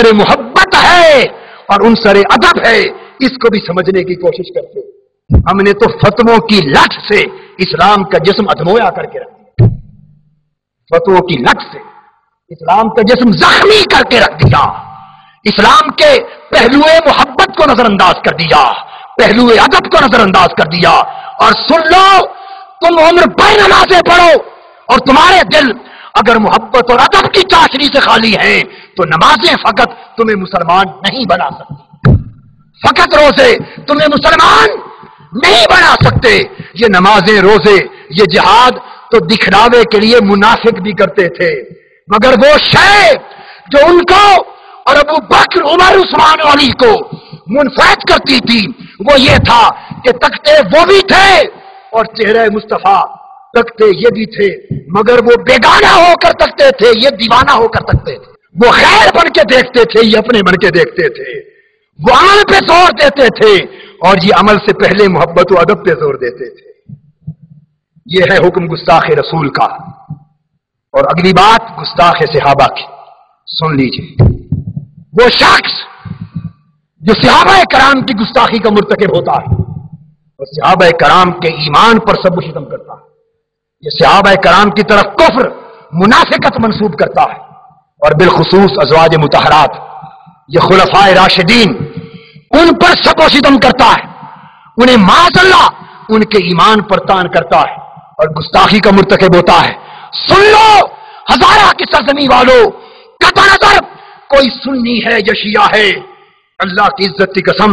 उनसर मोहब्बत है और उनसर अदब है, इसको भी समझने की कोशिश करते। हमने तो फतवों की लठ से इस्लाम का जिस्म अधमोया करके रख दिया, फतवों की लठ से इस्लाम का जिस्म जख्मी करके रख दिया, इस्लाम के पहलुए मोहब्बत को नजरअंदाज कर दिया, पहलुए अदब को नजरअंदाज कर दिया। और सुन लो, तुम उम्र भर नमाजें पढ़ो और तुम्हारे दिल अगर मोहब्बत और अदब की चाशनी से खाली है तो नमाजें फकत तुम्हें मुसलमान नहीं बना सकती, फकत रोजे तुम्हें मुसलमान नहीं बना सकते। ये नमाजें, रोजे, ये जिहाद तो दिखलावे के लिए मुनाफिक भी करते थे, मगर वो शय जो उनको और अबू बकर, उमर, उस्मान, अली को मुनफरद करती थी वो ये था कि तकते वो भी थे और चेहरे मुस्तफा तकते ये भी थे, मगर वो बेगाना होकर तकते थे, ये दीवाना होकर तकते थे। वो खैर बन के देखते थे, ये अपने बन के देखते थे। वो अमल पे जोर देते थे और ये अमल से पहले मोहब्बत और अदब पे जोर देते थे। ये है हुक्म गुस्ताख रसूल का। और अगली बात गुस्ताख सहाबा की, सुन लीजिए। वो शख्स जो सहाबा कराम की गुस्ताखी का मुर्तकिब होता है और सहाबा कराम के ईमान पर सब सितम करता है, ये सहाबा कराम की तरफ कुफ्र, मुनाफिकत मंसूब करता है और बिलखुसूस अज़वाज मुतहरात, ये खुलफाए राशिदीन, उन पर सब सितम करता है, उन्हें माज़अल्लाह उनके ईमान पर तान करता है और गुस्ताखी का मुर्तकिब होता है। सुन लो हजारा की सरजमी वालों, कता नजर कोई सुन्नी है या शिया है, अल्लाह की इज्जत की कसम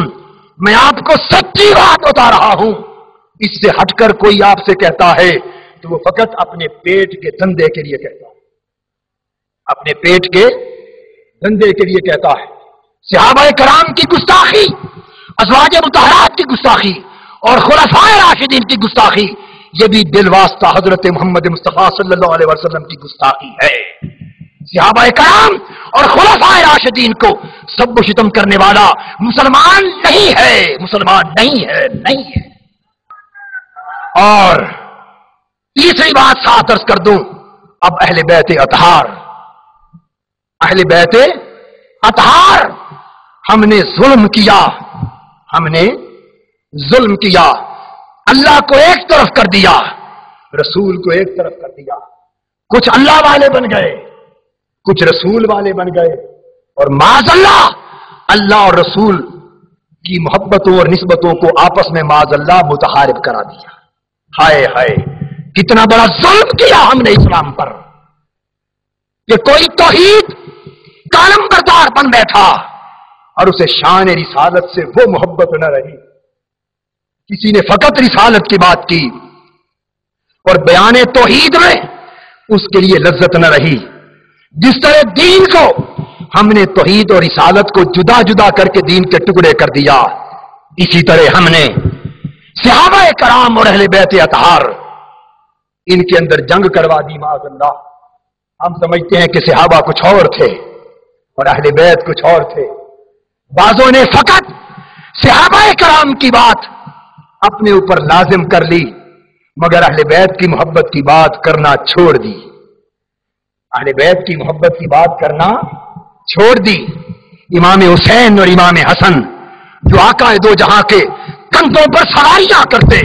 मैं आपको सच्ची बात बता रहा हूं। इससे हटकर कोई आपसे कहता है तो वो फकत अपने पेट के धंधे के लिए कहता है, अपने पेट के धंधे के लिए कहता है। सहाबा कराम की गुस्ताखी, अज़वाज मुतहरात की गुस्ताखी और खुलफाए राशिदीन की गुस्ताखी, ये भी दिलवास्ता हजरत मोहम्मद मुस्तफा सल्लल्लाहु अलैहि वसल्लम की गुस्ताखी है। सहाबा कराम और खुलफाए राशिदीन को सब सितम करने वाला मुसलमान नहीं है, मुसलमान नहीं है, नहीं है। और तीसरी बात साथ अर्ज कर दूं, अब अहले बैत अतहार, अहले बैत अतहार, हमने जुल्म किया, हमने जुल्म किया, अल्लाह को एक तरफ कर दिया, रसूल को एक तरफ कर दिया। कुछ अल्लाह वाले बन गए, कुछ रसूल वाले बन गए और माज़अल्लाह अल्लाह और रसूल की मोहब्बतों और निस्बतों को आपस में माज़अल्लाह मुतहारिब करा दिया। हाय हाय, कितना बड़ा जुल्म किया हमने इस्लाम पर कि कोई तौहीद कालम बरदार बन बैठा और उसे शान रिसालत से वो मोहब्बत न रही। किसी ने फकत रिसालत की बात की और बयान तौहीद में उसके लिए लज्जत न रही। जिस तरह दीन को हमने तौहीद और रिसालत को जुदा जुदा करके दीन के टुकड़े कर दिया, इसी तरह हमने सहाबा कराम और अहले बैत अतहार, इनके अंदर जंग करवा दी। माज़अल्लाह, हम समझते हैं कि सहाबा कुछ और थे और अहले बैत कुछ और थे। बाजों ने फकत सहाबा कराम की बात अपने ऊपर लाजिम कर ली, मगर अहले बैत की मोहब्बत की बात करना छोड़ दी, अहले बैत की मोहब्बत की बात करना छोड़ दी। इमाम हुसैन और इमाम हसन जो आका दो जहां के कंधों पर सवारियां करते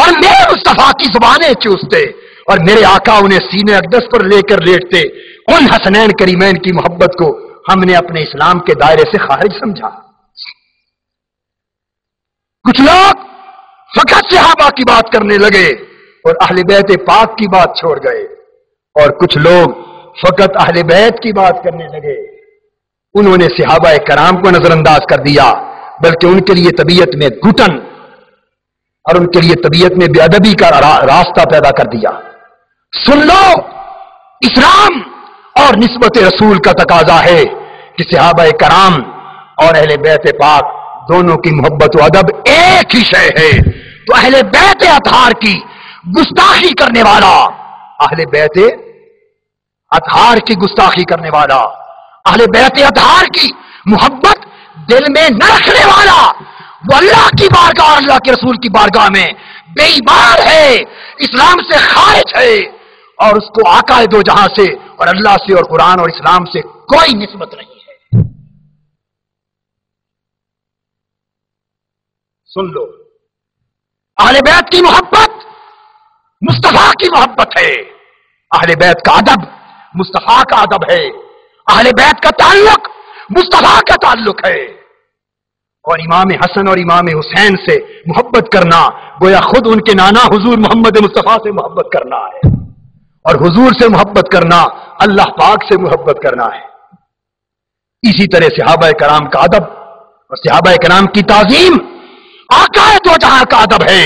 और मेरे मुस्तफा की जुबानें चूसते और मेरे आका उन्हें सीने अक़दस पर लेकर लेटते, उन हसनैन करीमैन की मोहब्बत को हमने अपने इस्लाम के दायरे से खारिज समझा। कुछ लोग फकत सहाबा की बात करने लगे और अहले बैत पाक की बात छोड़ गए, और कुछ लोग फकत अहले बैत की बात करने लगे। उन्होंने सहाबा कराम को नजरअंदाज कर दिया, बल्कि उनके लिए तबीयत में घुटन और उनके लिए तबीयत में बेअदबी का रास्ता पैदा कर दिया। सुन लो, इस्लाम और निस्बत रसूल का तकाजा है कि सहाबा कराम और अहले बैत पाक दोनों की मोहब्बत व अदब एक ही शय है। तो अहले बैत अतहार की गुस्ताखी करने वाला, अहले बैत अतहार की गुस्ताखी करने वाला, अहले बैत अतहार की मोहब्बत दिल में न रखने वाला, वो अल्लाह की बारगाह, अल्लाह के रसूल की बारगाह में बेईमान है, इस्लाम से खारिज है और उसको आका दो जहां से और अल्लाह से और कुरान और इस्लाम से कोई निस्बत नहीं है। سن لو، اہل بیت کی محبت مصطفیٰ کی محبت ہے، اہل بیت کا ادب مصطفیٰ کا ادب ہے، اہل بیت کا تعلق مصطفیٰ کا تعلق ہے، اور امام حسن اور امام حسین سے محبت کرنا گویا خود ان کے نانا حضور محمد مصطفیٰ سے محبت کرنا ہے، اور حضور سے محبت کرنا اللہ پاک سے محبت کرنا ہے۔ اسی طرح صحابہ کرام کا ادب اور صحابہ کرام کی تعظیم آقا دو جہاں کا ادب ہے،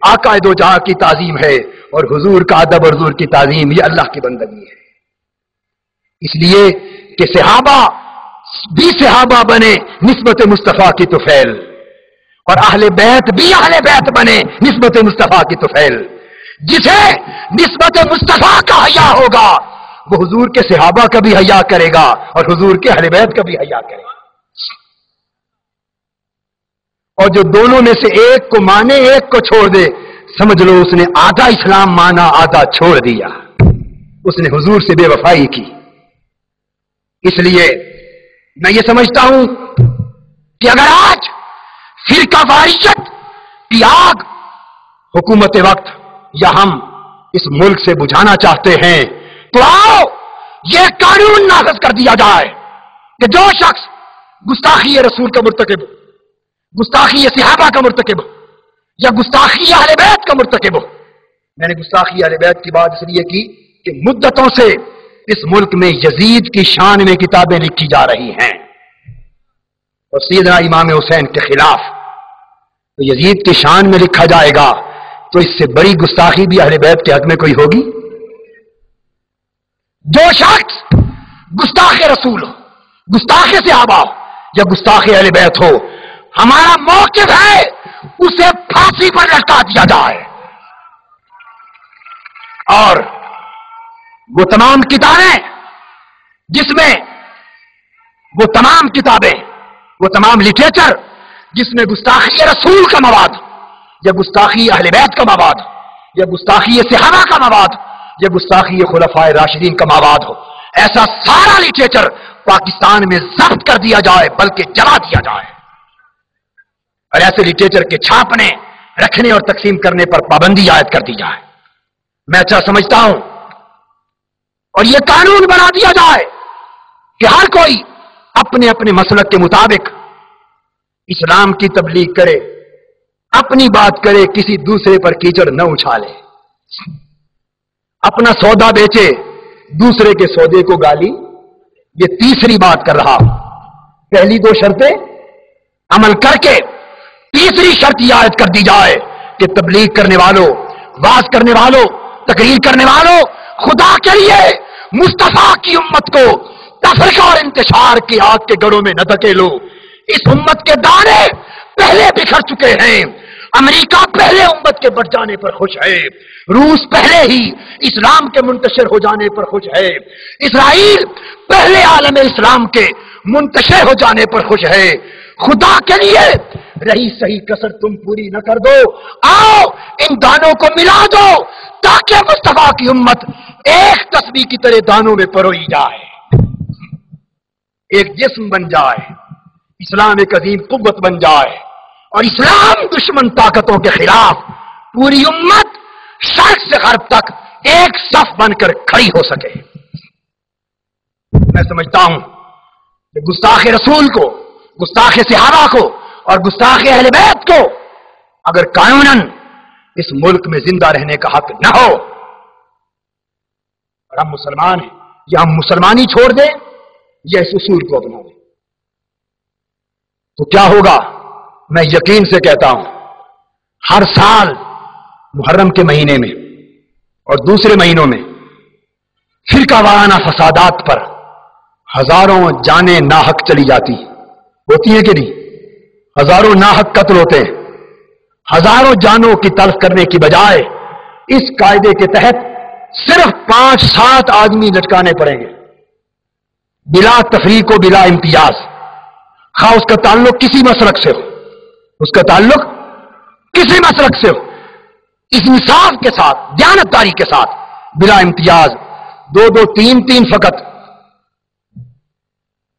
آقا دو جہاں کی تعظیم ہے، اور حضور کا ادب اور حضور کی تعظیم یہ اللہ کی بندگی ہے۔ اس لیے کہ صحابہ بھی صحابہ بنے نسبت مصطفیٰ کی طفیل، اور اہل بیت بھی اہل بیت بنے نسبت مصطفیٰ کی طفیل۔ جسے نسبت مصطفیٰ کا حیا ہوگا وہ حضور کے صحابہ کا بھی حیا کرے گا اور حضور کے اہل بیت کا بھی حیا کرے گا، اور جو دونوں میں سے ایک کو مانے ایک کو چھوڑ دے، سمجھ لو اس نے آدھا اسلام مانا آدھا چھوڑ دیا، اس نے حضور سے بے وفائی کی۔ اس لیے میں یہ سمجھتا ہوں کہ اگر آج فرقہ واریت کی آگ حکومت وقت یا ہم اس ملک سے بجھانا چاہتے ہیں تو آؤ یہ قانون نافذ کر دیا جائے کہ جو شخص گستاخی رسول کا مرتکب، گستاخی صحابہ کا مرتکب یا گستاخی اہل بیت کا مرتکب ہو۔ میں نے گستاخی اہل بیت کی بات اس لیے کی کہ مدتوں سے اس ملک میں یزید کی شان میں کتابیں لکھی جا رہی ہیں، اور سیدنا امام حسین کے خلاف تو یزید کی شان میں لکھا جائے گا تو اس سے بڑی گستاخی بھی اہل بیت کے حق میں کوئی ہوگی؟ جو شخص گستاخ رسول ہو، گستاخ صحابہ ہو یا گستاخ اہل بیت ہو، ہمارا موقف ہے اسے پھانسی پر لٹکا دیا جائے، اور وہ تمام کتابیں جس میں وہ تمام کتابیں وہ تمام لٹریچر جس میں گستاخی رسول کا مواد یا گستاخی اہل بیت کا مواد یا گستاخی صحابہ کا مواد یا گستاخی خلفائے راشدین کا مواد ہو، ایسا سارا لٹریچر پاکستان میں ضبط کر دیا جائے بلکہ جلا دیا جائے، اور ایسے لٹریچر کے چھاپنے، رکھنے اور تقسیم کرنے پر پابندی عائد کر دی جائے۔ میں اچھا سمجھتا ہوں، اور یہ قانون بنا دیا جائے کہ ہر کوئی اپنے اپنے مسلک کے مطابق اسلام کی تبلیغ کرے، اپنی بات کرے، کسی دوسرے پر کیچڑ نہ اچھالے، اپنا سودا بیچے، دوسرے کے سودے کو گالی۔ یہ تیسری بات کر رہا ہوں، پہلی دو شرطیں عمل کر کے تیسری شرط یہ عائد کر دی جائے کہ تبلیغ کرنے والوں، واز کرنے والوں، تقریر کرنے والوں، خدا کے لیے مصطفیٰ کی امت کو تفرقہ اور انتشار کی آگ کے گڑھوں میں نہ دھکیلو۔ اس امت کے دانے پہلے بکھر چکے ہیں، امریکہ پہلے امت کے بٹ جانے پر خوش ہے، روس پہلے ہی اسلام کے منتشر ہو جانے پر خوش ہے، اسرائیل پہلے عالم اسلام کے منتشر ہو جانے پر خوش ہے۔ خدا کے لیے رہی صحیح کسر تم پوری نہ کر دو، آؤ ان دانوں کو ملا دو تاکہ مصطفیٰ کی امت ایک تسبیح کی طرح دانوں میں پروئی جائے، ایک جسم بن جائے، اسلام ایک عظیم قوت بن جائے، اور اسلام دشمن طاقتوں کے خلاف پوری امت شرق سے غرب تک ایک صف بن کر کھڑی ہو سکے۔ میں سمجھتا ہوں کہ گستاخ رسول کو، گستاخ صحابہ کو اور گستاخ اہل بیت کو اگر قانوناً اس ملک میں زندہ رہنے کا حق نہ ہو، اور ہم مسلمان ہیں، یا ہم مسلمانی چھوڑ دیں یا اس اصول کو اپنا دیں، تو کیا ہوگا؟ میں یقین سے کہتا ہوں ہر سال محرم کے مہینے میں اور دوسرے مہینوں میں فرقہ وارانہ فسادات پر ہزاروں جانیں ناحق چلی جاتی ہوتی ہیں کہ نہیں؟ ہزاروں ناحق قتل ہوتے ہیں، ہزاروں جانوں کی تلف کرنے کی بجائے اس قاعدے کے تحت صرف 5-7 آدمی لٹکانے پڑیں گے بلا تفریق و بلا امتیاز، خواہ اس کا تعلق کسی مسلک سے ہو، اس کا تعلق کسی مسلک سے ہو، اس انصاف کے ساتھ، دیانتداری کے ساتھ، بلا امتیاز، 2-2-3-3 فقط،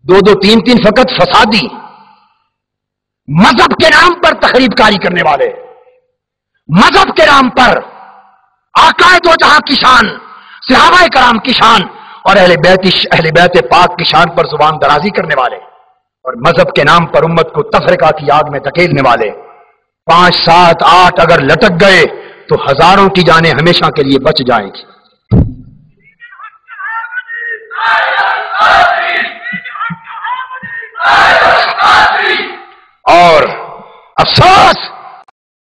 2-2-3-3 فقط فسادی مذہب کے نام پر تخریب کاری کرنے والے، مذہب کے نام پر آقائے دو جہاں کی شان، صحابہ کرام کی شان اور اہل بیت پاک کی شان پر زبان درازی کرنے والے، اور مذہب کے نام پر امت کو تفرقہ کی آگ میں دھکیلنے والے 5 7 8 اگر لٹک گئے تو ہزاروں کی جانیں ہمیشہ کے لیے بچ جائیں گی۔ اور افسوس